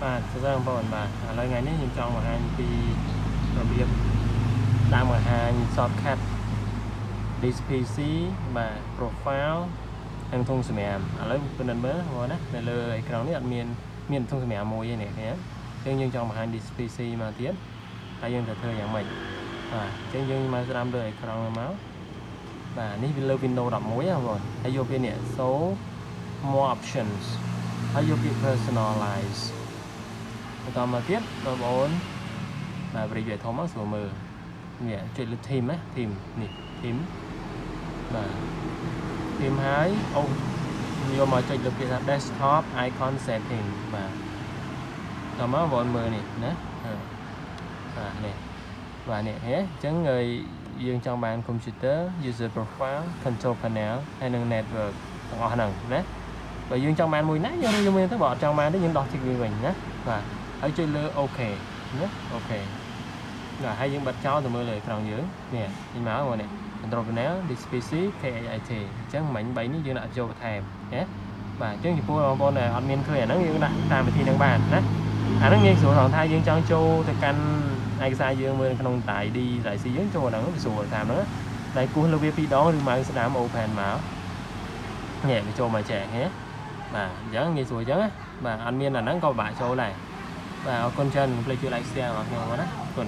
បាទសួស្តីបងប្អូនបាទឥឡូវថ្ងៃនេះខ្ញុំចង់បង្ហាញពីរបៀបដាក់បង្ហាញ shortcut this PC បាទ profile និងធុងសម្រាមឥឡូវពិនិត្យមើលបងណានៅលើអេក្រង់នេះអត់មានធុងសម្រាមមួយទេនេះឃើញអញ្ចឹងយើងចង់បង្ហាញ this PC មកទៀតហើយយើងត្រូវធ្វើយ៉ាងម៉េចបាទអញ្ចឹងយើងមកស្ដាំលើអេក្រង់មកបាទនេះវាលើ Windows 11បងប្អូនហើយយកវានេះ so more options ហើយយកវា personalize បន្តមកទៀតបងប្អូនបាទប្រិយវាធំមកស្រួលមើលនេះចុចលើ theme ណា theme នេះ theme បាទ theme ហើយអូយកមកចុចលើពាក្យថា desktop icon setting បាទតមកបងប្អូនមើលនេះណាបាទនេះបាទនេះហ៎អញ្ចឹងយើងចង់បាន computer user profile control panel ហើយនិង network ទាំងអស់ហ្នឹងណាបើយើងចង់បានមួយណាយើងមានទៅបើអត់ចង់បានទេយើងដោះជិះវាវិញណាបាទហើយចុចលើ OK ណាអូខេបាទហើយយើងបិទចោលទៅមើលលើអេក្រង់យើងនេះញមកមកនេះ control panel this PC KIT អញ្ចឹងមិញ3នេះយើងដាក់ចូលបន្ថែមណាបាទអញ្ចឹងចំពោះបងប្អូនដែលអត់មានឃើញអាហ្នឹងយើងដាក់តាមវិធីហ្នឹងបានណាអាហ្នឹងងាយស្រួលថងថាយើងចង់ចូលទៅកាន់ឯកសារយើងមើលក្នុងតា ID តា IC យើងចូលហ្នឹងវាស្រួលតាមហ្នឹងតែគោះលើវា2ដងឬម៉ៅស្ដាម open មកនេះវាចូលមកចែកហ៎បាទអញ្ចឹងងាយស្រួលអញ្ចឹងណាបាទអត់មានអាហ្នឹងក៏ពិបាកចូលដែរបាទអរគុណច្រើនកុំភ្លេចជួយ like share របស់ខ្ញុំផងណាអរគុណ